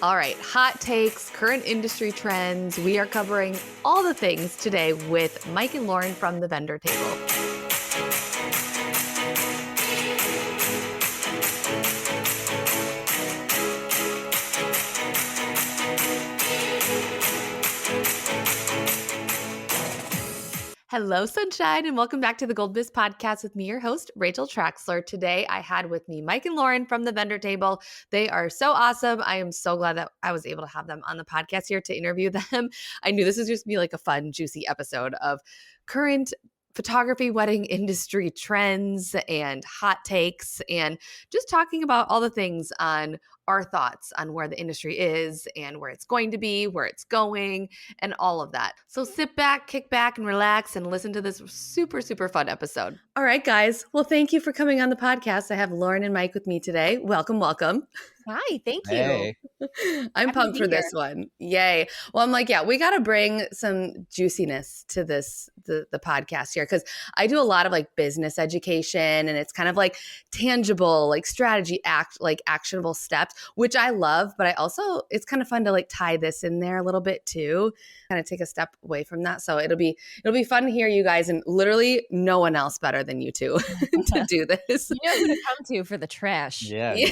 All right, hot takes, current industry trends. We are covering all the things today with Mike and Lauren from the vendor table. Hello, sunshine, and welcome back to the Gold Biz Podcast with me, your host, Rachel Traxler. Today, I had with me Mike and Lauren from the vendor table. They are so awesome. I am so glad that I was able to have them on the podcast here to interview them. I knew this was just be like a fun, juicy episode of current photography, wedding industry trends and hot takes, and just talking about all the things on our thoughts on where the industry is and where it's going to be, where it's going, and all of that. So sit back, kick back, and relax and listen to this super, super fun episode. All right, guys. Well, thank you for coming on the podcast. I have Lauren and Mike with me today. Welcome, welcome. Hi, thank you. Hey. I'm pumped for this one. Yay. Well, I'm like, yeah, we got to bring some juiciness to the podcast here, because I do a lot of like business education, and it's kind of like tangible, like strategy like actionable steps, which I love, but I also, it's kind of fun to like tie this in there a little bit too, kind of take a step away from that. So it'll be fun to hear you guys, and literally no one else better than you two to do this. You know who to come to for the trash. Yeah. You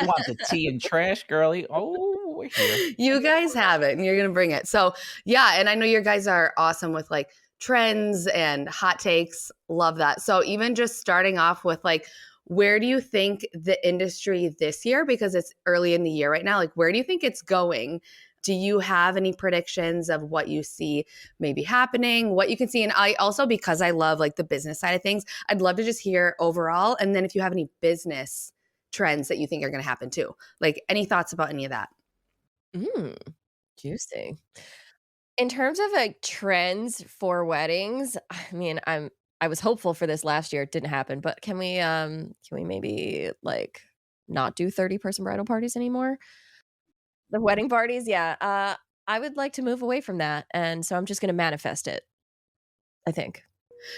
want the tea and trash, girly? Oh, we're here. You guys have it, and you're going to bring it. So yeah, and I know you guys are awesome with like trends and hot takes. Love that. So even just starting off with like, where do you think the industry this year, because it's early in the year right now, like where do you think it's going? Do you have any predictions of what you see maybe happening, what you can see? And I also, because I love like the business side of things, I'd love to just hear overall. And then if you have any business trends that you think are going to happen too, like any thoughts about any of that? Juicy. In terms of like trends for weddings, I mean, I was hopeful for this last year. It didn't happen, but can we maybe like not do 30-person bridal parties anymore? The wedding parties, yeah. I would like to move away from that, and so I'm just going to manifest it, I think.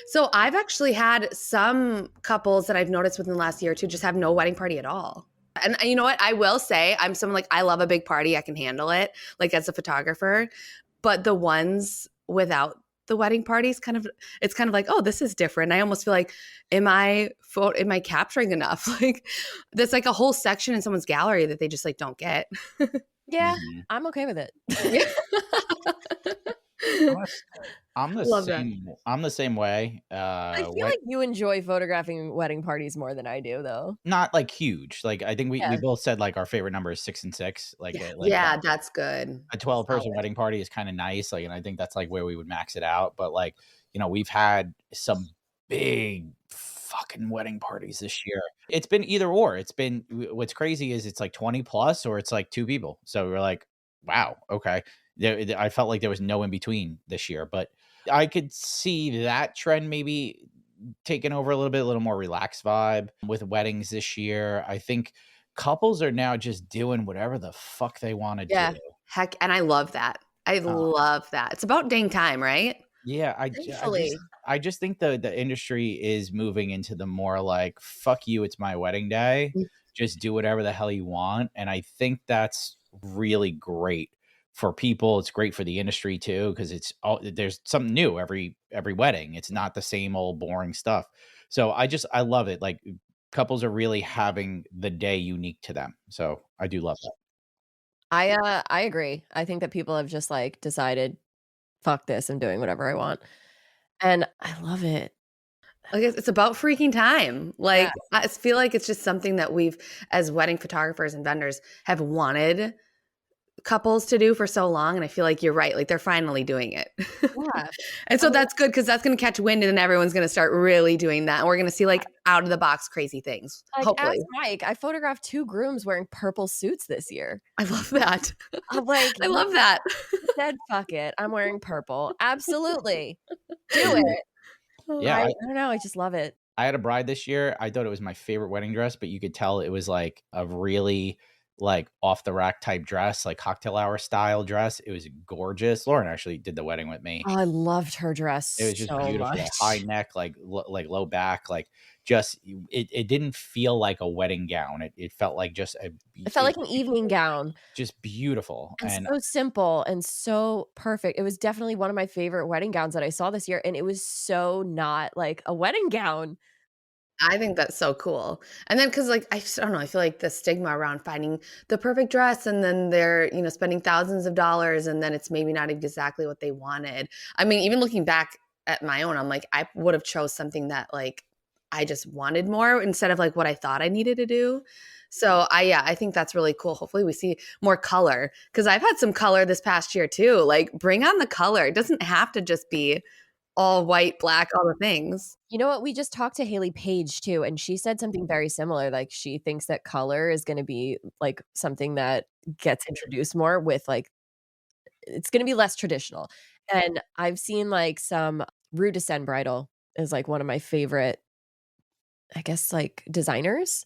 So I've actually had some couples that I've noticed within the last year or two just have no wedding party at all. And you know what? I will say I'm someone like, I love a big party. I can handle it, like as a photographer. But the ones without the wedding parties, it's kind of like, oh, this is different. I almost feel like, am I capturing enough? Like there's like a whole section in someone's gallery that they just like don't get. Yeah, I'm okay with it. I'm the same way. I feel like you enjoy photographing wedding parties more than I do, though. Not like huge. Like I think we both said like our favorite number is 6 and 6. That's good. A 12-person wedding party is kind of nice. Like, and I think that's like where we would max it out. But like, you know, we've had some big fucking wedding parties this year. It's been either or. It's been, what's crazy is it's like 20 plus or it's like 2 people. So we're like, wow, okay. I felt like there was no in between this year, but I could see that trend maybe taking over a little more relaxed vibe with weddings this year. I think couples are now just doing whatever the fuck they want to do. Heck, and I love that. I love that. It's about dang time, right? Yeah, I just think the industry is moving into the more like, fuck you, it's my wedding day. Just do whatever the hell you want. And I think that's really great for people. It's great for the industry too, because there's something new every wedding. It's not the same old boring stuff. So I love it. Like couples are really having the day unique to them. So I do love that. I agree. I think that people have just like decided, fuck this, I'm doing whatever I want. And I love it. I guess it's about freaking time. Like, I feel like it's just something that we've, as wedding photographers and vendors, have wanted couples to do for so long. And I feel like you're right. Like they're finally doing it. Yeah. And so that's good, because that's going to catch wind, and then everyone's going to start really doing that. And we're going to see like out of the box crazy things. Like, hopefully. ask Mike, I photographed 2 grooms wearing purple suits this year. I love that. I'm like, I love that. Said fuck it, I'm wearing purple. Absolutely. Do it. Yeah. I don't know. I just love it. I had a bride this year. I thought it was my favorite wedding dress, but you could tell it was like a really like off the rack type dress, like cocktail hour style dress. It was gorgeous. Lauren actually did the wedding with me. Oh, I loved her dress It was just so beautiful. much. High neck, like low back, like just it didn't feel like a wedding gown. It felt like just It felt like an evening gown. just beautiful. And And so simple and so perfect. It was definitely one of my favorite wedding gowns that I saw this year, and it was so not like a wedding gown. I think that's so cool. And then because like I just don't know, I feel like the stigma around finding the perfect dress and then they're, spending thousands of dollars and then it's maybe not exactly what they wanted. I mean, even looking back at my own, I'm like, I would have chose something that like I just wanted more instead of like what I thought I needed to do. So I think that's really cool. Hopefully we see more color because I've had some color this past year too. Like bring on the color. It doesn't have to just be all white, black, all the things. You know what? We just talked to Haley Page too, and she said something very similar. Like she thinks that color is going to be like something that gets introduced more with like it's going to be less traditional. And I've seen like some Rue de Seine Bridal is like one of my favorite, I guess, like designers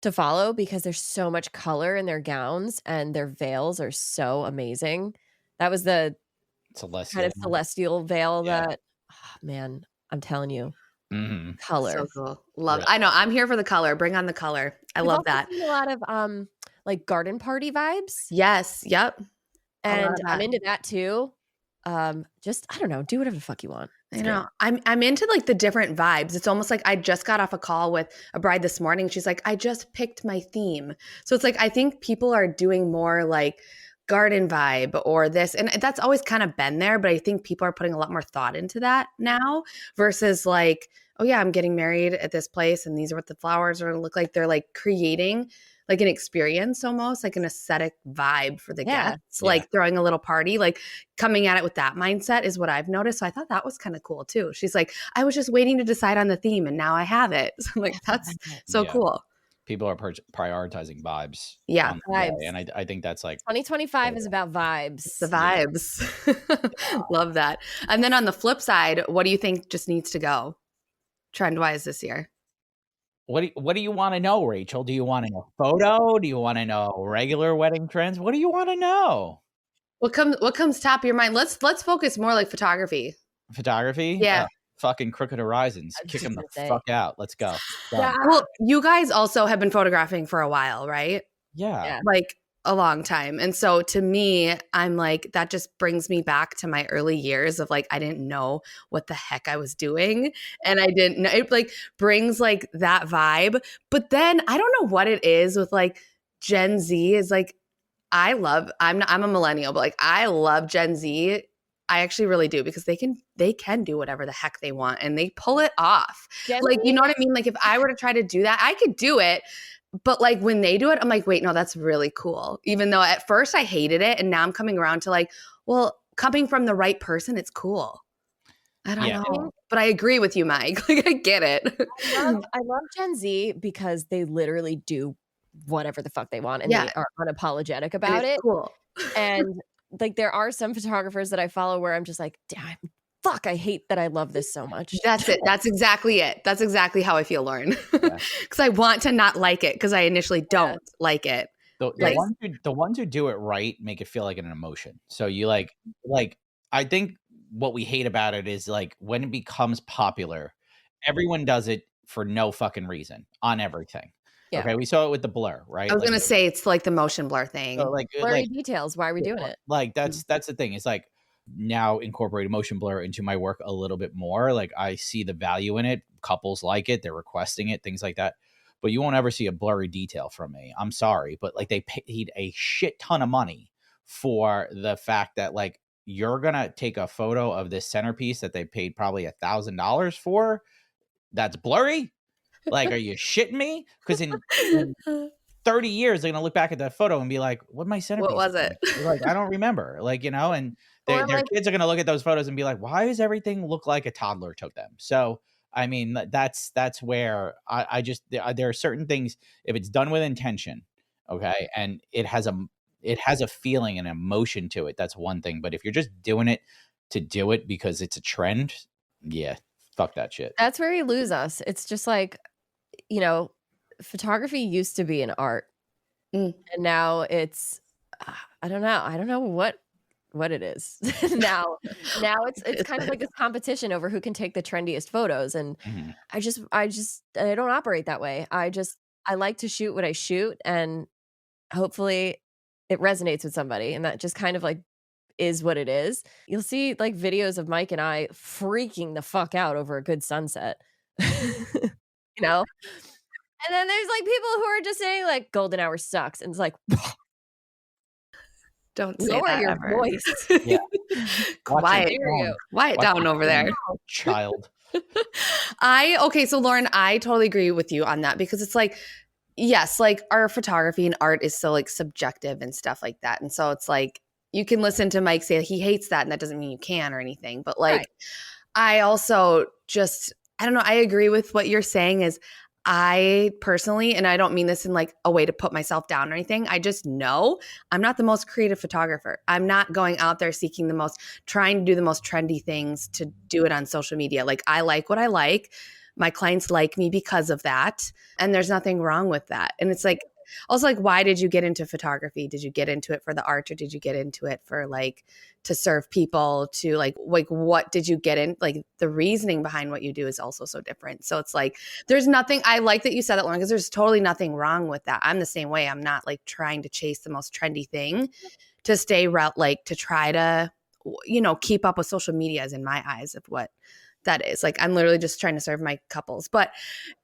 to follow because there's so much color in their gowns and their veils are so amazing. That was the kind celestial. of celestial veil Yeah. that, oh, man, I'm telling you, Mm-hmm. color. So cool. Love Really. I know. I'm here for the color. Bring on the color. I We've love also that. seen a lot of like garden party vibes, Yes. Yep. A lot and of I'm that. into that too. Just I don't know, do whatever the fuck you want. I It's know. great. I'm into like the different vibes. It's almost like I just got off a call with a bride this morning. She's like, I just picked my theme. So it's like I think people are doing more like garden vibe or this. And that's always kind of been there, but I think people are putting a lot more thought into that now versus like, oh yeah, I'm getting married at this place and these are what the flowers are gonna look like. They're like creating like an experience almost, like an aesthetic vibe for the Yeah. guests, Yeah. like throwing a little party, like coming at it with that mindset is what I've noticed. So I thought that was kind of cool too. She's like, I was just waiting to decide on the theme and now I have it. So I'm like, that's so Yeah. cool. People are prioritizing vibes. Yeah. on the day, Vibes. and I think that's like 2025 is about It's the vibes. vibes. Love that. And then on the flip side, what do you think just needs to go trend wise this year? what do you want to know, Rachel? Do you want to know photo? Do you want to know regular wedding trends? What do you want to know? What comes top of your mind? Let's focus more like photography. Photography? Yeah. Fucking Crooked Horizons. I was Kick just them the gonna say. fuck out. Let's go. Yeah. Done. Well, you guys also have been photographing for a while, right? Yeah. Like a long time. And so to me, I'm like, that just brings me back to my early years of like, I didn't know what the heck I was doing. And I didn't know, it like brings like that vibe. But then I don't know what it is with like Gen Z is like, I'm a millennial, but like I love Gen Z. I actually really do because they can do whatever the heck they want and they pull it off. Gen Like, Z? you know what I mean? Like if I were to try to do that, I could do it. But like when they do it, I'm like, wait, no, that's really cool. Even though at first I hated it. And now I'm coming around to like, well, coming from the right person, it's cool. I don't Yeah. know. But I agree with you, Mike. Like I get it. I love Gen Z because they literally do whatever the fuck they want and Yeah. they are unapologetic And about it's it. cool. And like there are some photographers that I follow where I'm just like, damn, fuck, I hate that I love this so much. That's it. That's exactly it. That's exactly how I feel, Lauren. Yeah. Because I want to not like it because I initially don't like it. The Like- ones who do it right make it feel like an emotion. So you like I think what we hate about it is like when it becomes popular, everyone does it for no fucking reason on everything. Yeah. Okay, we saw it with the blur, right? I was Like, gonna say it's like the motion blur thing. so like Blurry details. Why are we doing it? like that's the thing. It's like now incorporate motion blur into my work a little bit more. Like I see the value in it. Couples like it, they're requesting it, things like that. But you won't ever see a blurry detail from me. I'm sorry, but like they paid a shit ton of money for the fact that like you're gonna take a photo of this centerpiece that they paid probably $1,000 for. That's blurry. Like, are you shitting me? Because in 30 years, they're gonna look back at that photo and be like, "What my centerpiece? What was it?" Like, I don't remember. Like, you know, and Or their like- kids are gonna look at those photos and be like, "Why does everything look like a toddler took them?" So, I mean, that's where I just there are certain things if it's done with intention, okay, and it has a feeling and emotion to it. That's one thing. But if you're just doing it to do it because it's a trend, yeah, fuck that shit. That's where you lose us. It's just like, you know, photography used to be an art. Mm. And now it's I don't know what it is. now it's kind of like this competition over who can take the trendiest photos, and Mhm. I don't operate that way. I like to shoot what I shoot, and hopefully it resonates with somebody, and that just kind of like is what it is. You'll see like videos of Mike and I freaking the fuck out over a good sunset. You know? And then there's like people who are just saying like golden hour sucks, and it's like Don't say lower that your ever. voice. Yeah. Watch Quiet, your Dare tone. you. quiet Watch down your over tone, there. child. Okay, so Lauren, I totally agree with you on that because it's like, yes, like our photography and art is so like subjective and stuff like that. And so it's like you can listen to Mike say he hates that, and that doesn't mean you can or anything. But like Right. I also just, I don't know, I agree with what you're saying is I personally, and I don't mean this in like a way to put myself down or anything. I just know I'm not the most creative photographer. I'm not going out there seeking the most, trying to do the most trendy things to do it on social media. Like I like what I like. My clients like me because of that. And there's nothing wrong with that. And it's like, also like, why did you get into photography? Did you get into it for the art, or did you get into it for like to serve people, to like what did you get in? Like the reasoning behind what you do is also so different. So it's like there's nothing, I like that you said that, Lauren, because there's totally nothing wrong with that. I'm the same way. I'm not like trying to chase the most trendy thing to stay like to try to keep up with social media is in my eyes of what that is. Like I'm literally just trying to serve my couples. But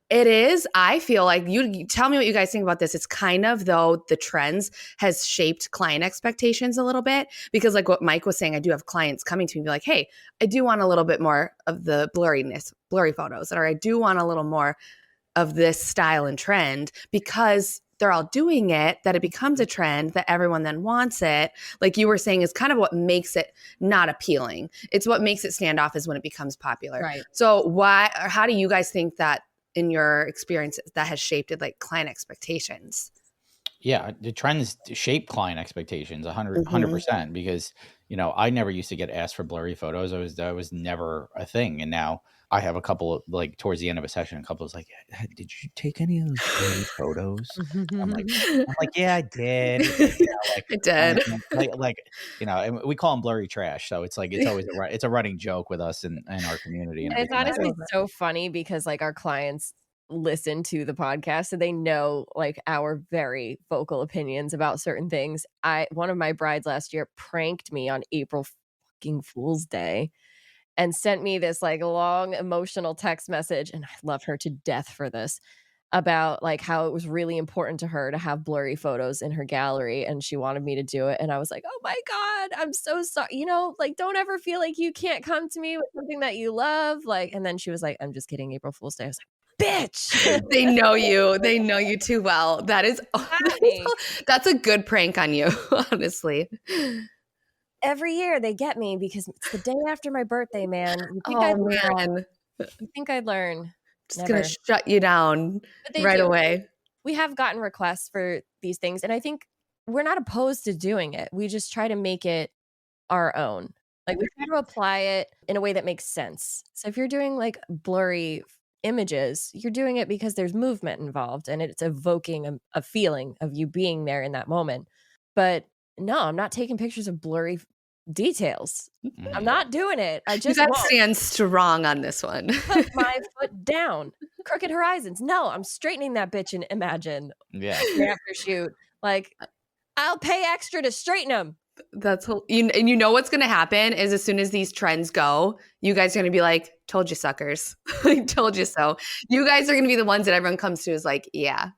it is. I feel like you tell me what you guys think about this. It's kind of though the trends has shaped client expectations a little bit, because like what Mike was saying, I do have clients coming to me and be like, hey, I do want a little bit more of the blurry photos, or I do want a little more of this style and trend, because they're all doing it, that it becomes a trend that everyone then wants it. Like you were saying, is kind of what makes it not appealing. It's what makes it stand off is when it becomes popular. Right. So why, or how do you guys think that in your experience that has shaped it, like client expectations? Yeah, the trends shape client expectations 100%, because I never used to get asked for blurry photos. That was never a thing, and now I have a couple of, like, towards the end of a session, a couple is like, "Hey, did you take any of those blurry photos?" I'm like, "Yeah, I did." Like, I did. and we call them blurry trash, so it's like it's always it's a running joke with us in our community and And it's everything like honestly that. so funny because like our clients listen to the podcast, so they know like our very vocal opinions about certain things. One of my brides last year pranked me on April fucking Fool's Day and sent me this like long emotional text message, and I love her to death for this, about like how it was really important to her to have blurry photos in her gallery, and she wanted me to do it. And I was like, oh my God, I'm so sorry. Like don't ever feel like you can't come to me with something that you love. Like, and then she was like, I'm just kidding, April Fool's Day. I was like, bitch. They know you. They know you too well. That's a good prank on you, honestly. Every year they get me because it's the day after my birthday, man. Oh man, You think I'd learn? just gonna shut you down But they right do. away. We have gotten requests for these things, and I think we're not opposed to doing it. We just try to make it our own. Like we try to apply it in a way that makes sense. So if you're doing like blurry images, you're doing it because there's movement involved and it's evoking a feeling of you being there in that moment. But no, I'm not taking pictures of blurry details. I'm not doing it. I You just gotta won't. stand strong on this one. Put my foot down. Crooked horizons. No, I'm straightening that bitch in Imagine Yeah. after shoot. Like, I'll pay extra to straighten them. That's and you know what's gonna happen is as soon as these trends go, you guys are gonna be like, "Told you, suckers! I told you so." You guys are gonna be the ones that everyone comes to is like, "Yeah,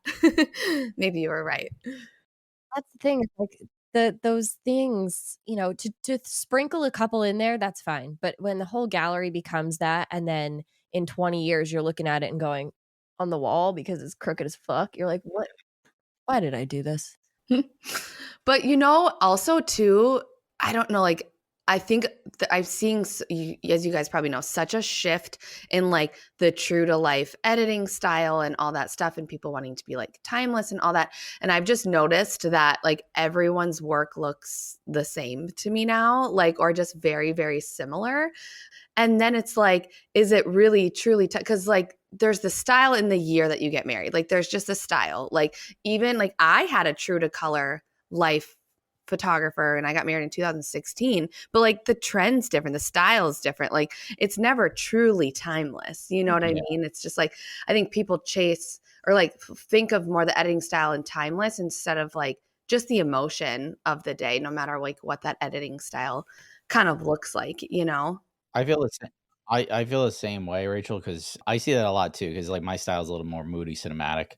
maybe you were right." That's the thing. It's like those things, to sprinkle a couple in there, that's fine. But when the whole gallery becomes that, and then in 20 years you're looking at it and going on the wall because it's crooked as fuck, you're like, what? Why did I do this? But also too, I don't know, like I think that I've seen, as you guys probably know, such a shift in like the true to life editing style and all that stuff, and people wanting to be like timeless and all that. And I've just noticed that like everyone's work looks the same to me now, like, or just very, very similar. And then it's like, is it really truly, because like there's the style in the year that you get married. Like there's just a style. Like even like I had a true to color life photographer and I got married in 2016, but like the trend's different, the style is different. Like it's never truly timeless. You know what I mean? It's just like I think people chase or like think of more the editing style and timeless instead of like just the emotion of the day, no matter like what that editing style kind of looks like, you know? I feel the same. I feel the same way, Rachel, because I see that a lot too. Because like my style is a little more moody, cinematic,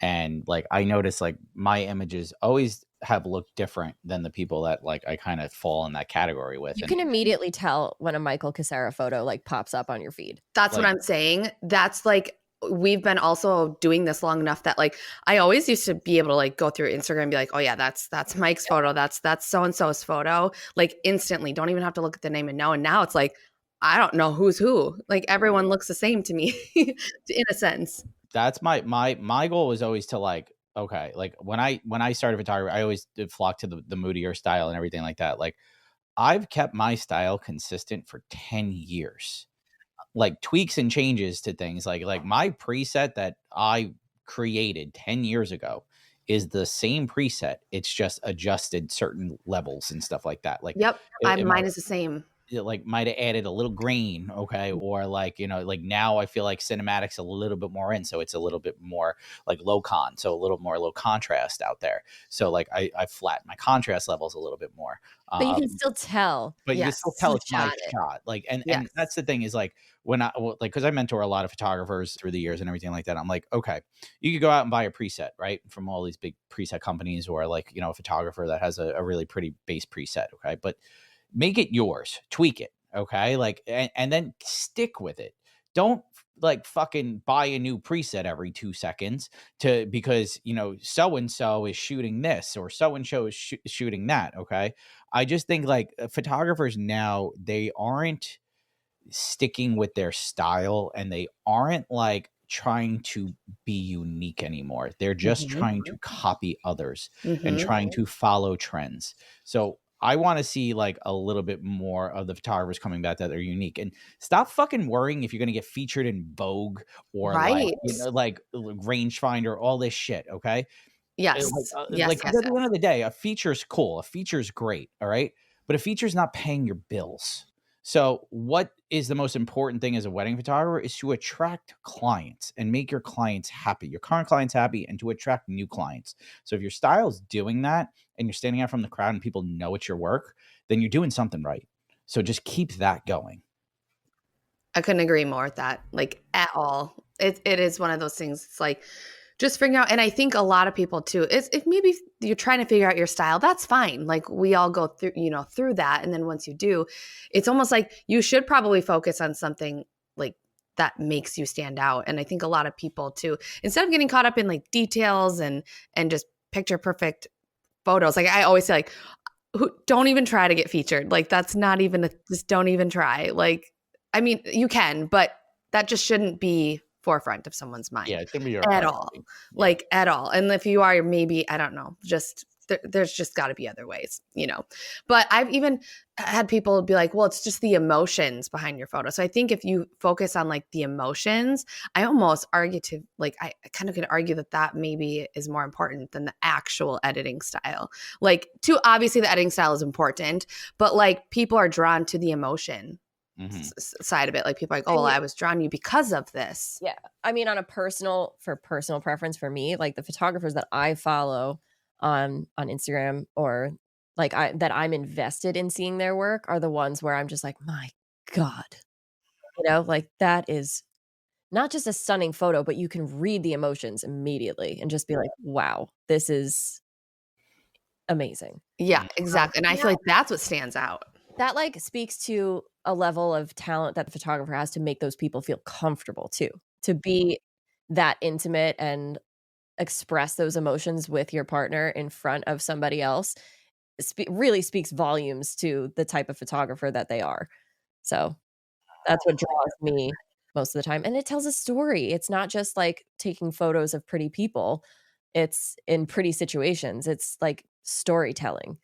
and like I notice like my images always have looked different than the people that like I kind of fall in that category with. You And can immediately tell when a Michael Cassara photo like pops up on your feed. That's like, what I'm saying. That's like we've been also doing this long enough that like I always used to be able to like go through Instagram and be like, oh yeah, that's Mike's photo. That's so and so's photo. Like instantly, don't even have to look at the name and know. And now it's like I don't know who's who. Like everyone looks the same to me in a sense. that's my goal was always to like, okay, like when I started photography, I always did flock to the moodier style and everything like that. Like I've kept my style consistent for 10 years. Like tweaks and changes to things like my preset that I created 10 years ago is the same preset. It's just adjusted certain levels and stuff like that. Like Yep. it might Mine is the same. like might have added a little green, okay, or like like now I feel like cinematic's a little bit more in, so it's a little bit more like low con, so a little more low contrast out there. So like I flatten my contrast levels a little bit more. But you can still tell. But you can still tell it's my shot it. shot. Like, and that's the thing is like when like, because I mentor a lot of photographers through the years and everything like that. I'm like, okay, you could go out and buy a preset, right, from all these big preset companies, or like a photographer that has a really pretty base preset, okay, but make it yours, tweak it, okay, like, and then stick with it. Don't like fucking buy a new preset every 2 seconds because so and so is shooting this or so and so is shooting that. Okay, I just think like photographers now, they aren't sticking with their style and they aren't like trying to be unique anymore. They're just trying to copy others and trying to follow trends. So I want to see like a little bit more of the photographers coming back that are unique, and stop fucking worrying if you're going to get featured in Vogue or Right. like rangefinder, all this shit. Okay. Yes. Like at the end of the day, a feature's cool. A feature's great. All right. But a feature's not paying your bills. So what is the most important thing as a wedding photographer is to attract clients and make your clients happy, your current clients happy, and to attract new clients. So if your style's doing that and you're standing out from the crowd and people know it's your work, then you're doing something right. So just keep that going. I couldn't agree more with that, like at all. It is one of those things. It's like just figuring out, and I think a lot of people too, if maybe you're trying to figure out your style, that's fine. Like we all go through, through that. And then once you do, it's almost like you should probably focus on something like that makes you stand out. And I think a lot of people too, instead of getting caught up in like details and just picture perfect photos, like I always say, like, don't even try to get featured. Like that's not even just don't even try. Like, I mean, you can, but that just shouldn't be forefront of someone's mind. Yeah, it shouldn't be your at priority. all. Yeah. Like at all. And if you are, maybe, I don't know, just there's just got to be other ways, But I've even had people be like, well, it's just the emotions behind your photo. So I think if you focus on like the emotions, I almost argue to like, I kind of could argue that maybe is more important than the actual editing style. Like obviously the editing style is important, but like people are drawn to the emotion side of it. Like people are like, oh, well, I was drawn to you because of this. Yeah. I mean, personal preference for me, like the photographers that I follow on Instagram or like that I'm invested in seeing their work are the ones where I'm just like, my God, like that is not just a stunning photo, but you can read the emotions immediately and just be like, wow, this is amazing. Yeah, exactly. And I feel like that's what stands out. That like speaks to a level of talent that the photographer has to make those people feel comfortable too, to be that intimate and express those emotions with your partner in front of somebody else really speaks volumes to the type of photographer that they are. So that's what draws me most of the time. And it tells a story. It's not just like taking photos of pretty people. It's in pretty situations. It's like storytelling,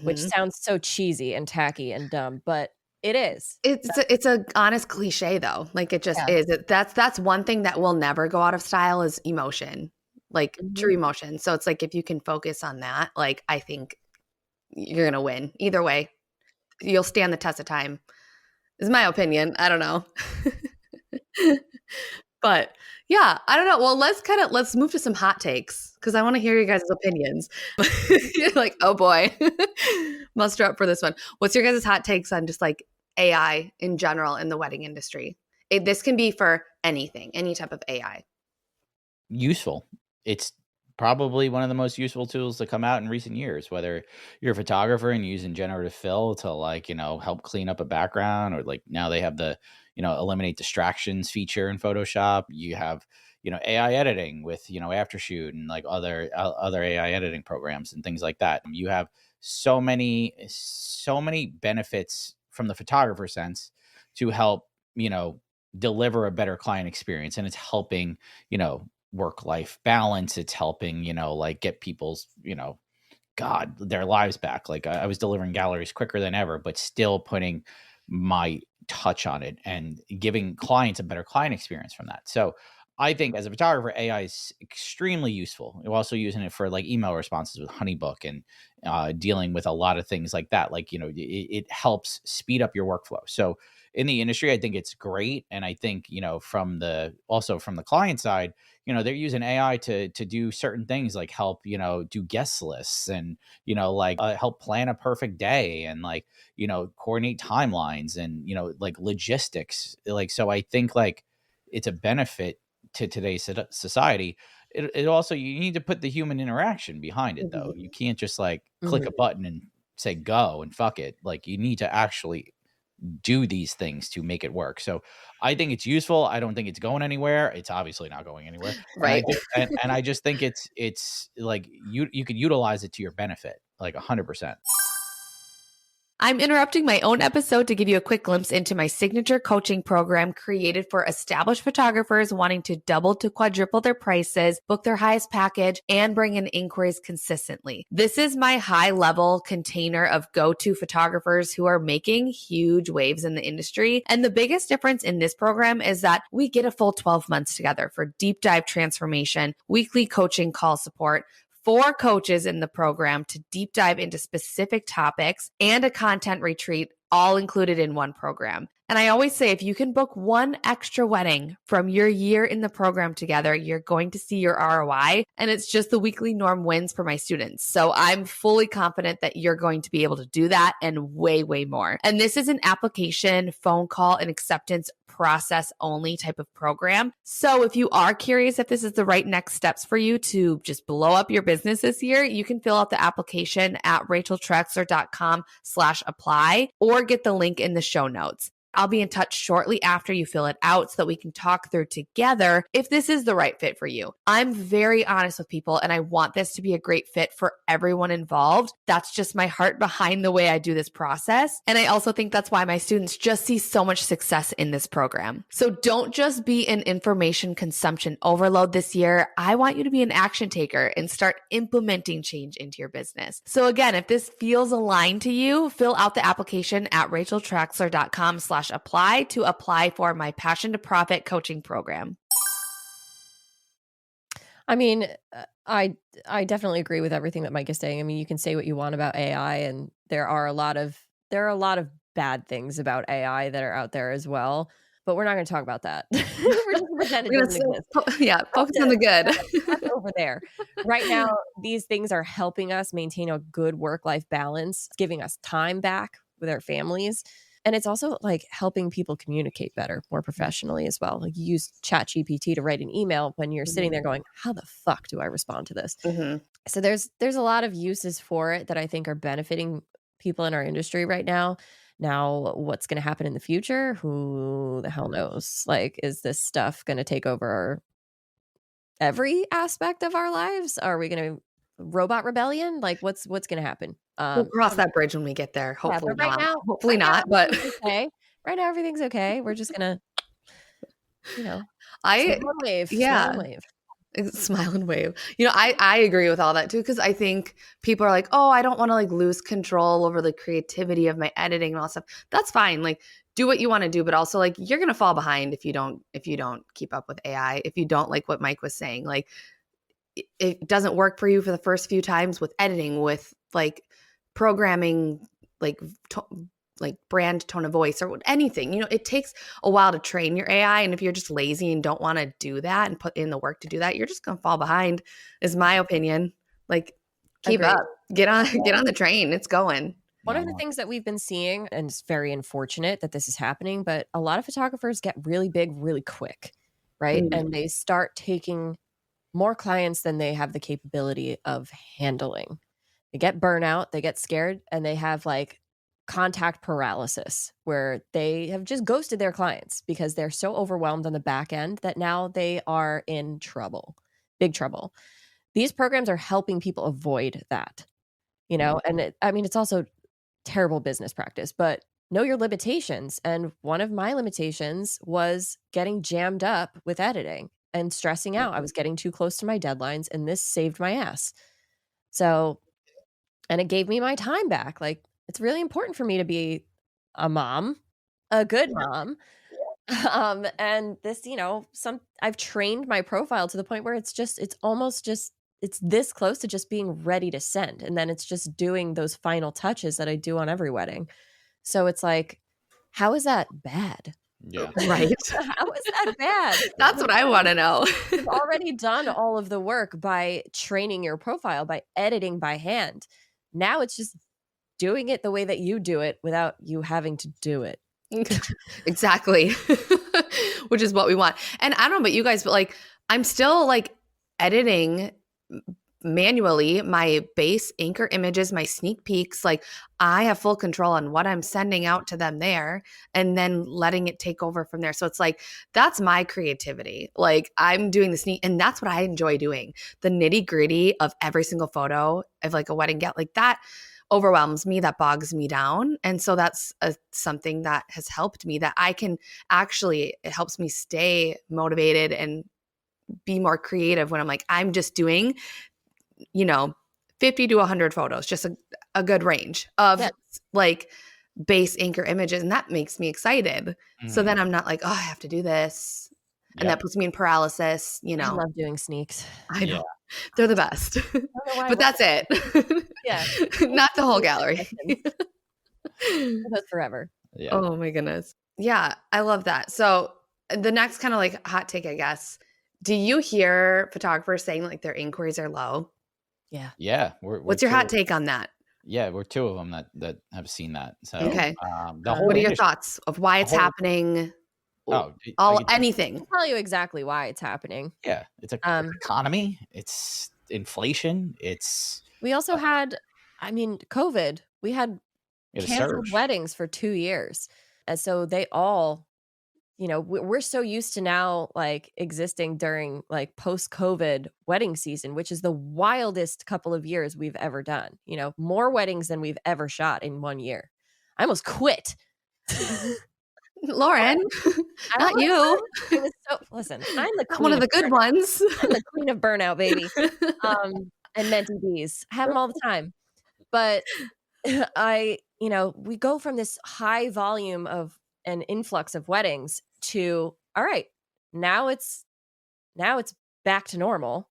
which sounds so cheesy and tacky and dumb, but It is. It's a honest cliche though. Like it just is. That's one thing that will never go out of style is emotion, like true emotion. So it's like if you can focus on that, like I think you're gonna win either way. You'll stand the test of time. Is my opinion. I don't know. But yeah, I don't know. Well, let's move to some hot takes because I want to hear your guys' opinions. You're like, oh boy, muster up for this one. What's your guys' hot takes on just like AI in general in the wedding industry? This can be for anything, any type of AI. Useful. It's probably one of the most useful tools to come out in recent years, whether you're a photographer and using generative fill to like, help clean up a background, or like now they have the, eliminate distractions feature in Photoshop. You have, AI editing with, Aftershoot and like other AI editing programs and things like that. You have so many benefits from the photographer sense to help, deliver a better client experience. And it's helping, work-life balance. It's helping, like get people's, their lives back. Like I was delivering galleries quicker than ever, but still putting my touch on it and giving clients a better client experience from that. So I think as a photographer, AI is extremely useful. We're also using it for like email responses with Honeybook and dealing with a lot of things like that. Like, it helps speed up your workflow. So in the industry, I think it's great. And I think, from the client side, they're using AI to do certain things like help, do guest lists and, help plan a perfect day and like, coordinate timelines and, like logistics. Like, so I think like it's a benefit to today's society. It also, you need to put the human interaction behind it though. You can't just like click a button and say go and fuck it. Like you need to actually do these things to make it work. So I think it's useful. I don't think it's going anywhere. It's obviously not going anywhere. Right. And I just think it's like you could utilize it to your benefit, like 100%. I'm interrupting my own episode to give you a quick glimpse into my signature coaching program created for established photographers wanting to double to quadruple their prices, book their highest package, and bring in inquiries consistently. This is my high-level container of go-to photographers who are making huge waves in the industry. And the biggest difference in this program is that we get a full 12 months together for deep dive transformation, weekly coaching call support, 4 coaches in the program to deep dive into specific topics, and a content retreat, all included in one program. And I always say, if you can book one extra wedding from your year in the program together, you're going to see your ROI. And it's just the weekly norm wins for my students. So I'm fully confident that you're going to be able to do that and way, way more. And this is an application, phone call, and acceptance process only type of program. So if you are curious if this is the right next steps for you to just blow up your business this year, you can fill out the application at RACHELTRAXLER.com/apply or get the link in the show notes. I'll be in touch shortly after you fill it out so that we can talk through together if this is the right fit for you. I'm very honest with people and I want this to be a great fit for everyone involved. That's just my heart behind the way I do this process. And I also think that's why my students just see so much success in this program. So don't just be an information consumption overload this year. I want you to be an action taker and start implementing change into your business. So again, if this feels aligned to you, fill out the application at RACHELTRAXLER.com/apply to apply for my Passion to Profit coaching program. I mean, I definitely agree with everything that Mike is saying. I mean, you can say what you want about AI, and there are a lot of bad things about AI that are out there as well. But we're not going to talk about that. We're just going to pretend it doesn't exist. Yeah, focus on the good. That's over there. Right now, these things are helping us maintain a good work-life balance, giving us time back with our families. And it's also like helping people communicate better, more professionally as well. Like you use ChatGPT to write an email when you're sitting there going, how the fuck do I respond to this? So there's a lot of uses for it that I think are benefiting people in our industry right now. Now, what's going to happen in the future? Who the hell knows? Like, is this stuff going to take over every aspect of our lives? Are we going to robot rebellion? Like what's going to happen? We'll cross that bridge when we get there. Hopefully right not. Now, Hopefully not. But okay. Right now, everything's okay. We're just gonna, I wave. Yeah. Wave. Smile and wave. I agree with all that too, because I think people are like, oh, I don't want to like lose control over the creativity of my editing and all that stuff. That's fine. Like, do what you want to do, but also like you're gonna fall behind if you don't keep up with AI. If you don't, like what Mike was saying, like it doesn't work for you for the first few times with editing, with like programming, like like brand tone of voice or anything. It takes a while to train your AI, and if you're just lazy and don't want to do that and put in the work to do that, you're just gonna fall behind. Is my opinion. Like, keep Agreed. up, get on the train. It's going. One of the things that we've been seeing, and it's very unfortunate that this is happening, but a lot of photographers get really big really quick, right? Mm. And they start taking more clients than they have the capability of handling. They get burnout, they get scared, and they have like contact paralysis where they have just ghosted their clients because they're so overwhelmed on the back end that now they are in trouble, big trouble. These programs are helping people avoid that, and it's also terrible business practice, but know your limitations. And one of my limitations was getting jammed up with editing and stressing out. I was getting too close to my deadlines, and this saved my ass. So, and it gave me my time back. Like, it's really important for me to be a mom, a good mom. And this, I've trained my profile to the point where it's this close to just being ready to send. And then it's just doing those final touches that I do on every wedding. So it's like, how is that bad? Yeah. Right. How is that bad? That's what I want to know. You've already done all of the work by training your profile, by editing by hand. Now it's just doing it the way that you do it without you having to do it. Exactly. Which is what we want. And I don't know about you guys, but like I'm still like editing manually my base anchor images, my sneak peeks. Like I have full control on what I'm sending out to them there and then letting it take over from there. So it's like that's my creativity. Like I'm doing the sneak, and that's what I enjoy doing. The nitty-gritty of every single photo of like a wedding get, like that overwhelms me, that bogs me down. And so that's something that has helped me, that I can actually, it helps me stay motivated and be more creative when I'm like, I'm just doing, 50 to 100 photos, just a good range of like base anchor images. And that makes me excited. Mm-hmm. So then I'm not like, oh, I have to do this. And that puts me in paralysis, I love doing sneaks. I know. Yeah. They're the best. But that's it. Yeah. Not the whole gallery. That's forever. Yeah. Oh my goodness. Yeah, I love that. So the next kind of like hot take, I guess. Do you hear photographers saying like their inquiries are low? Yeah. Yeah. What's your hot take on that? Yeah, we're two of them that have seen that. So okay. What are your thoughts of why it's happening? Anything. I'll tell you exactly why it's happening. Yeah, it's a economy. It's inflation. We also had, COVID. We had canceled weddings for 2 years, and so they all, we're so used to now like existing during like post-COVID wedding season, which is the wildest couple of years we've ever done. More weddings than we've ever shot in 1 year. I almost quit. Lauren, not you. Listen, I'm the queen one of the good ones. I'm the queen of burnout, baby. And mentee bees. I have them all the time. But we go from this high volume of an influx of weddings to, all right, now it's back to normal.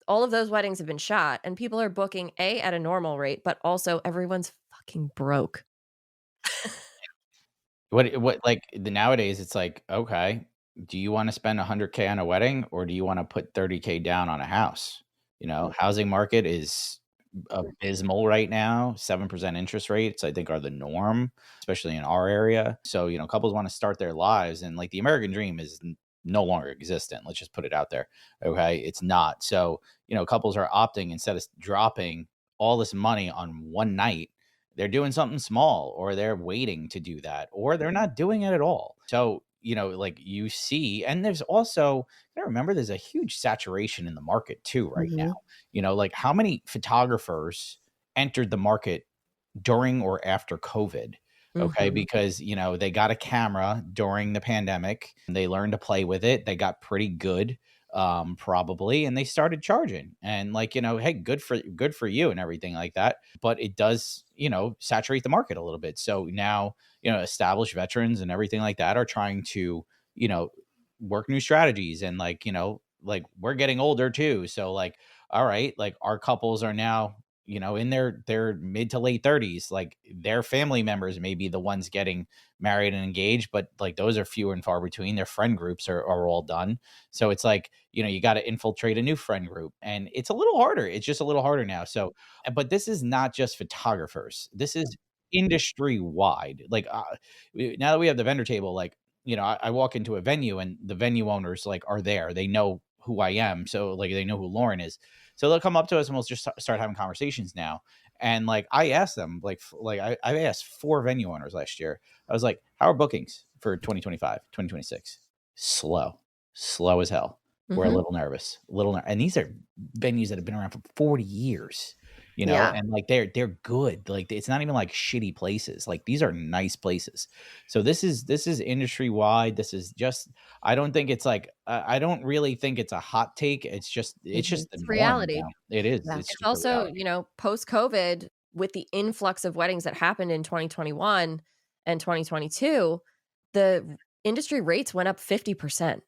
All of those weddings have been shot and people are booking at a normal rate, but also everyone's fucking broke. What like nowadays it's like, okay, do you want to spend $100K on a wedding or do you want to put $30K down on a house? Housing market is abysmal right now. 7% interest rates, I think, are the norm, especially in our area. So, couples want to start their lives, and like the American dream is no longer existent. Let's just put it out there. Okay. It's not. So, couples are opting, instead of dropping all this money on one night, they're doing something small, or they're waiting to do that, or they're not doing it at all. So, like you see, and there's also, I remember there's a huge saturation in the market too right now. Like how many photographers entered the market during or after COVID? Okay. Because, they got a camera during the pandemic and they learned to play with it. They got pretty good. probably, and they started charging, and like, hey, good for you and everything like that, but it does, saturate the market a little bit. So now, established veterans and everything like that are trying to, you know work new strategies, and like, like we're getting older too, so like, all right, like our couples are now, in their mid to late 30s, like their family members may be the ones getting married and engaged, but like those are few and far between. Their friend groups are all done. So it's like, you got to infiltrate a new friend group, and it's a little harder. It's just a little harder now. So, but this is not just photographers. This is industry wide. Like, now that we have the vendor table, like, I walk into a venue and the venue owners like are there. They know who I am. So like they know who Lauren is. So they'll come up to us and we'll just start having conversations now. And like I asked them, I asked 4 venue owners last year. I was like, how are bookings for 2025, 2026? Slow as hell. We're a little nervous, and these are venues that have been around for 40 years, Yeah. and like they're good. Like it's not even like shitty places. Like these are nice places. So this is industry wide. This is just, I don't think it's like, I don't really think it's a hot take. It's just the It's norm reality. now. It is. Yeah. It's It's just a also, reality. post-COVID, with the influx of weddings that happened in 2021 and 2022, the industry rates went up 50%.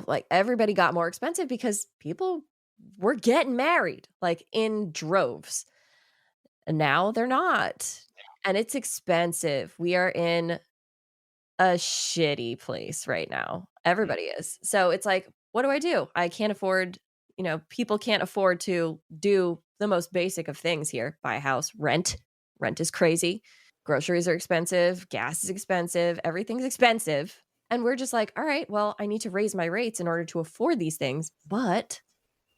Like everybody got more expensive because people were getting married like in droves. And now they're not. And it's expensive. We are in a shitty place right now. Everybody is. So it's like, what do I do? I can't afford, people can't afford to do the most basic of things here. Buy a house, rent. Rent is crazy. Groceries are expensive. Gas is expensive. Everything's expensive. And we're just like, all right, well, I need to raise my rates in order to afford these things. But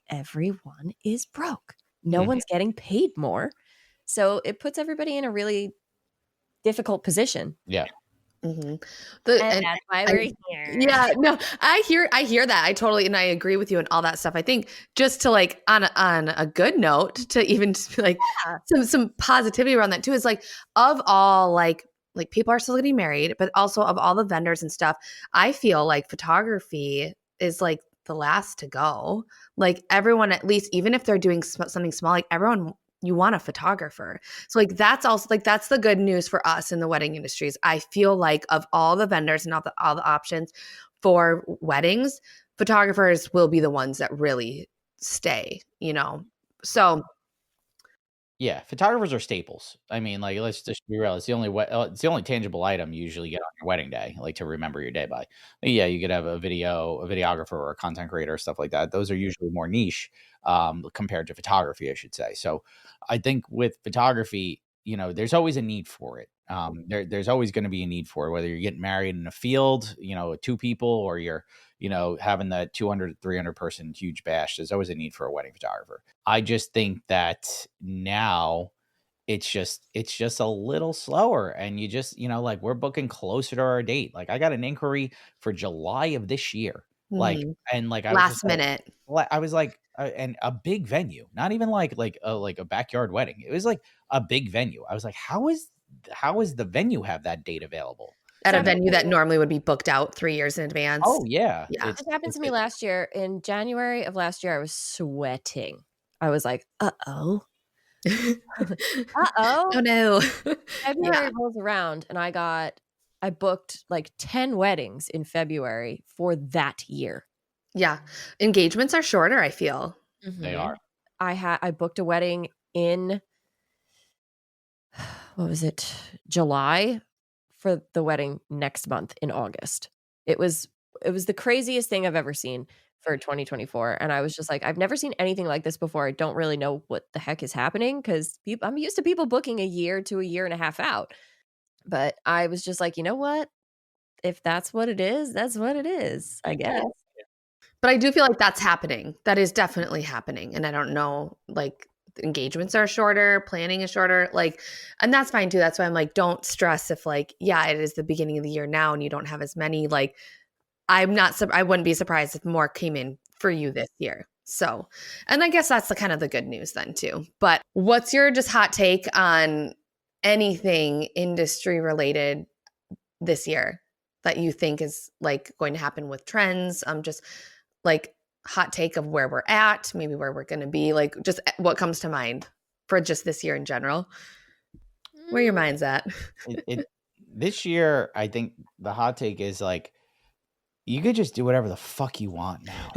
everyone is broke. No Mhm. one's getting paid more. So it puts everybody in a really difficult position. Yeah. And And that's why I, we're here. yeah, no, I hear that. I totally, and I agree with you and all that stuff. I think just to like on a good note, to even just be like Yeah. some positivity around that too, is like, of all like people are still getting married, but also of all the vendors and stuff, I feel like photography is like the last to go. Like everyone, at least, even if they're doing something small, like everyone, you want a photographer. So like that's also like that's the good news for us in the wedding industries. I feel like of all the vendors and all the options for weddings, photographers will be the ones that really stay, So Yeah, photographers are staples. I mean, like, let's just be real. It's the only tangible item you usually get on your wedding day, like to remember your day by. Yeah, you could have a videographer or a content creator, stuff like that. Those are usually more niche, compared to photography, I should say. So I think with photography, there's always a need for it. There's always going to be a need for it, whether you're getting married in a field, with 2 people, or you're, having that 200, 300 person huge bash. There's always a need for a wedding photographer. I just think that now it's just a little slower, and you just, like we're booking closer to our date. Like I got an inquiry for July of this year. Like, mhm, and like I was just last minute. I was like, and a big venue, not even like a backyard wedding. It was like a big venue. I was like, how is the venue have that date available? This At a happened venue to that me normally would be booked out 3 years in advance. Oh yeah, Yeah. this happened to me last year. In January of last year, I was sweating. I was like, "Uh-oh. Oh Uh-oh." no. Yeah. February rolls around and I booked like 10 weddings in February for that year. Yeah. Engagements are shorter, I feel. they are. I booked a wedding in what was it? July, for the wedding next month in August. It was the craziest thing I've ever seen for 2024, and I was just like, I've never seen anything like this before. I don't really know what the heck is happening because I'm used to people booking a year to a year and a half out. But I was just like, you know what? If that's what it is, that's what it is, I guess. But I do feel like that's happening. That is definitely happening. And I don't know, like engagements are shorter, planning is shorter, like, and that's fine too. That's why I'm like, don't stress if like, yeah, it is the beginning of the year now and you don't have as many. Like, I wouldn't be surprised if more came in for you this year. So, and I guess that's the kind of the good news then too. But what's your just hot take on anything industry related this year that you think is like going to happen with trends? Just like hot take of where we're at, maybe where we're going to be, like just what comes to mind for just this year in general? Where your mind's at? This year, I think the hot take is like, you could just do whatever the fuck you want now.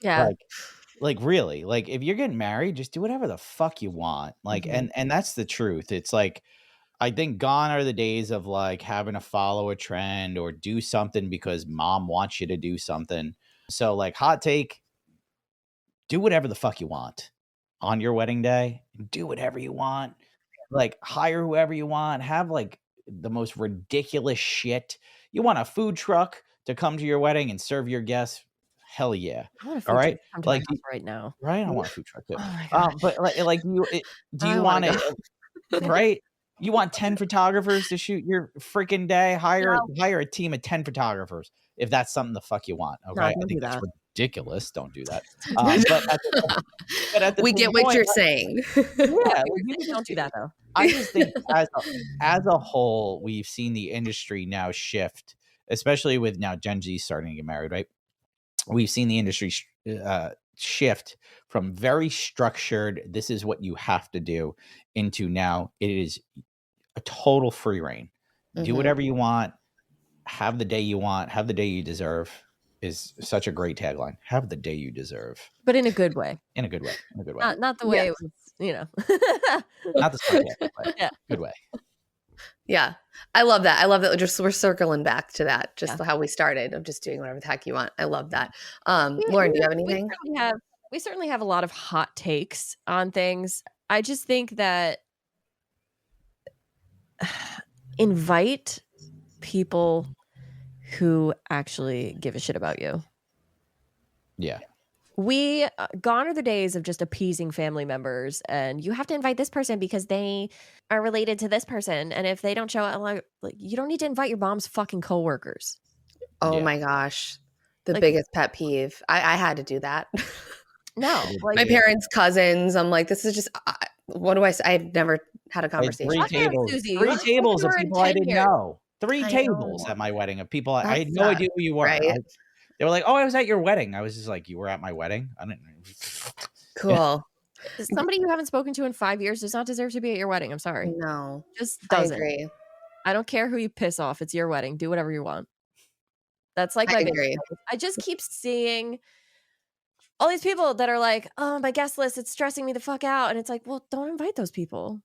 Yeah. Like really, like if you're getting married, just do whatever the fuck you want. Like, and that's the truth. It's like, I think gone are the days of like having to follow a trend or do something because mom wants you to do something. So like hot take, do whatever the fuck you want on your wedding day. Do whatever you want. Like hire whoever you want. Have like the most ridiculous shit. You want a food truck to come to your wedding and serve your guests? Hell yeah. I want a food All truck right. to come to Like my house right now. right. I want a food truck too. Oh my god. But like do I you wanna want to right? You want 10 photographers to shoot your freaking day? Hire a team of 10 photographers if that's something the fuck you want. Okay. No, I don't think do that's that. ridiculous. Don't do that. But at the We same get what point, you're saying. yeah, like, you can Don't just do that though. I just think as a whole, we've seen the industry now shift, especially with now Gen Z starting to get married, right? We've seen the industry shift from very structured, this is what you have to do, into now it is a total free reign. Do whatever you want, have the day you want, have the day you deserve is such a great tagline. Have the day you deserve. But in a good way. In a good way. In a good way. Not the way it was, you know. Not the sarcastic way. Yeah. Good way. Yeah. I love that. I love that we're circling back to that, just how we started of just doing whatever the heck you want. I love that. Lauren, do you have anything? We certainly have a lot of hot takes on things. I just think that invite people who actually give a shit about you. Yeah. Gone are the days of just appeasing family members and you have to invite this person because they are related to this person. And if they don't show up, like you don't need to invite your mom's fucking coworkers. Oh my gosh. The biggest pet peeve. I had to do that. No. Like, my parents' cousins. I'm like, this is just, what do I say? I've never had a conversation. 3 tables. 3 tables of people I didn't know. 3 tables at my wedding of people. I had no idea who you were. Right? They were like, oh, I was at your wedding. I was just like, you were at my wedding? I didn't know. Cool. Somebody you haven't spoken to in 5 years does not deserve to be at your wedding. I'm sorry. No. Just doesn't. I agree. I don't care who you piss off. It's your wedding. Do whatever you want. That's like my biggest thing. I just keep seeing all these people that are like, oh, my guest list, it's stressing me the fuck out. And it's like, well, don't invite those people.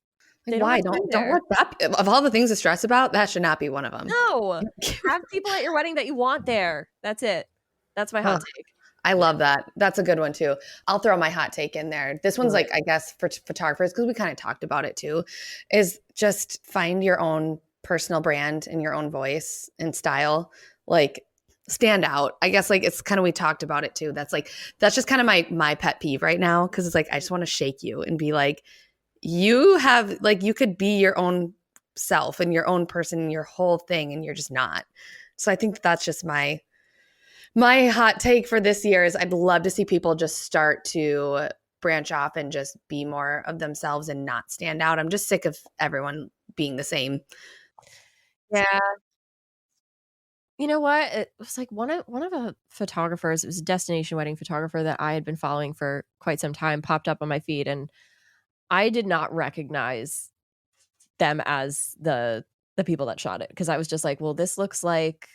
Why? Don't let that, of all the things to stress about, that should not be one of them. No. Have people at your wedding that you want there. That's it. That's my hot take. I love that. That's a good one too. I'll throw my hot take in there. This one's like, I guess for photographers, because we kind of talked about it too, is just find your own personal brand and your own voice and style. Like stand out. I guess like it's kind of, we talked about it too. That's just kind of my pet peeve right now. Cause it's like, I just want to shake you and be like, you have like, you could be your own self and your own person and your whole thing. And you're just not. So I think that's just my hot take for this year is I'd love to see people just start to branch off and just be more of themselves and not stand out. I'm just sick of everyone being the same. Yeah. You know what? It was like one of the photographers, it was a destination wedding photographer that I had been following for quite some time, popped up on my feed, and I did not recognize them as the people that shot it because I was just like, well, this looks like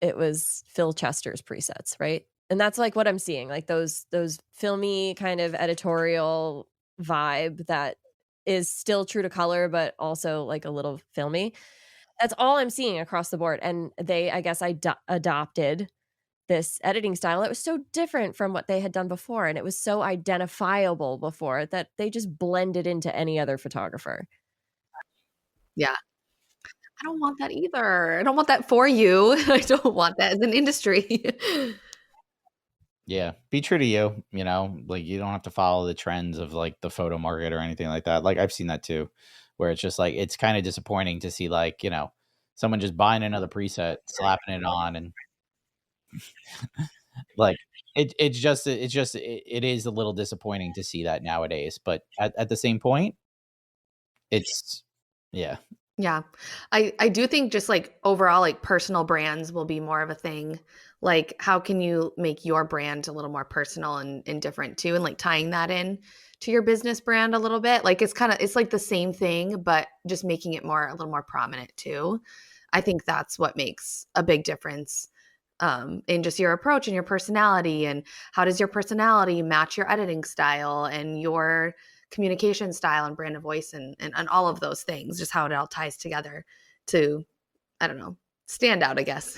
it was Phil Chester's presets, right? And that's like what I'm seeing, like those filmy kind of editorial vibe that is still true to color, but also like a little filmy. That's all I'm seeing across the board. And they, I guess, adopted this editing style that was so different from what they had done before. And it was so identifiable before that they just blended into any other photographer. Yeah. I don't want that either. I don't want that for you. I don't want that as an industry. Yeah. Be true to you, you know, like you don't have to follow the trends of like the photo market or anything like that. Like I've seen that too, where it's just like, it's kind of disappointing to see like, you know, someone just buying another preset, slapping it on and like it is a little disappointing to see that nowadays. But at the same point, it's Yeah. I do think just like overall, like personal brands will be more of a thing. Like how can you make your brand a little more personal and different too? And like tying that in to your business brand a little bit. Like it's like the same thing, but just making it a little more prominent too. I think that's what makes a big difference in just your approach and your personality. And how does your personality match your editing style and your communication style and brand of voice and all of those things, just how it all ties together to, I don't know, stand out, I guess.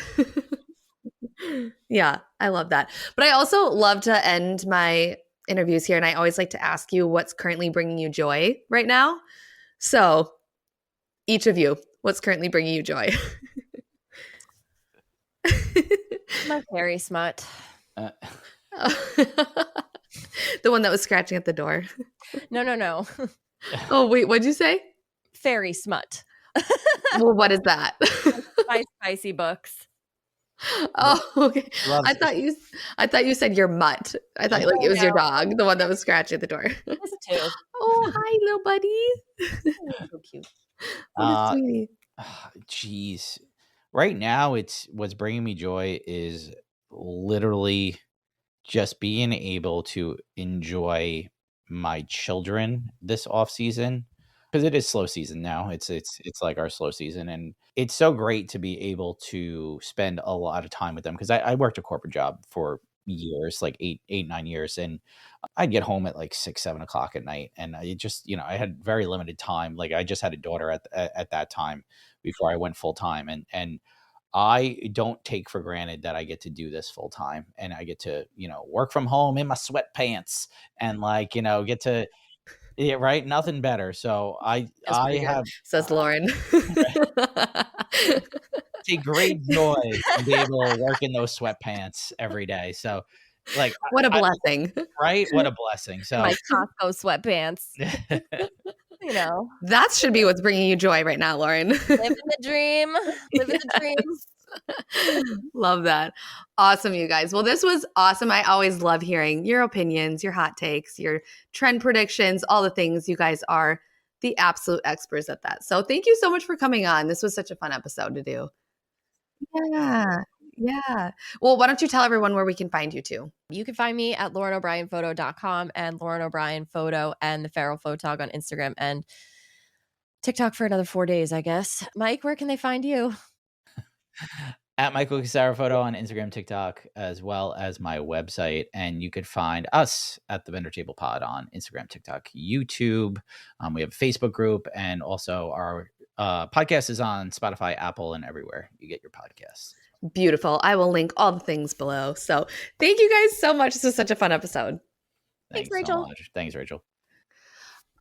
Yeah, I love that. But I also love to end my interviews here. And I always like to ask you what's currently bringing you joy right now. So, each of you, what's currently bringing you joy? My fairy smut. Uh, The one that was scratching at the door. No. Oh, wait, what'd you say? Fairy smut. Well, what is that? Spicy books. Oh, okay. Loves I thought you said your mutt. I thought like it was your dog, the one that was scratching at the door. This too. Oh, hi, little buddy. So cute. What a sweetie. Jeez. Right now, what's bringing me joy is literally just being able to enjoy my children this off season, because it is slow season now. It's like our slow season, and it's so great to be able to spend a lot of time with them, because I worked a corporate job for years, like 9 years, and I'd get home at like 6, 7 o'clock at night, and I just, I had very limited time. Like I just had a daughter at that time before I went full time, and I don't take for granted that I get to do this full time, and I get to, work from home in my sweatpants and like, get to, yeah, right. Nothing better. So That's I pretty good, have says Lauren. take great joy in being able to work in those sweatpants every day. So like, What a blessing. right? What a blessing. So My Costco sweatpants. That should be what's bringing you joy right now, Lauren. Living the dream. Living the dream. Love that. Awesome, you guys. Well, this was awesome. I always love hearing your opinions, your hot takes, your trend predictions, all the things. You guys are the absolute experts at that. So thank you so much for coming on. This was such a fun episode to do. Yeah. Yeah. Well, why don't you tell everyone where we can find you too? You can find me at LaurenO'BrienPhoto.com and Lauren O'Brien Photo and the Feral Photog on Instagram and TikTok for another 4 days, I guess. Mike, where can they find you? At Michael Casara Photo on Instagram, TikTok, as well as my website. And you could find us at the Vendor Table Pod on Instagram, TikTok, YouTube. We have a Facebook group, and also our podcast is on Spotify, Apple, and everywhere you get your podcasts. Beautiful. I will link all the things below. So thank you guys so much. This was such a fun episode. Thanks, Rachel. So much. Thanks, Rachel.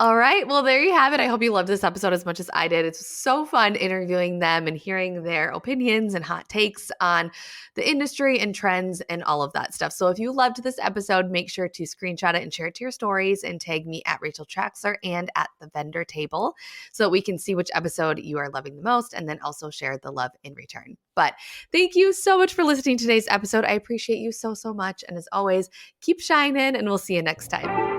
All right. Well, there you have it. I hope you loved this episode as much as I did. It's so fun interviewing them and hearing their opinions and hot takes on the industry and trends and all of that stuff. So if you loved this episode, make sure to screenshot it and share it to your stories and tag me at RACHELTRAXLER and at the Vendor Table so that we can see which episode you are loving the most, and then also share the love in return. But thank you so much for listening to today's episode. I appreciate you so, so much. And as always, keep shining, and we'll see you next time.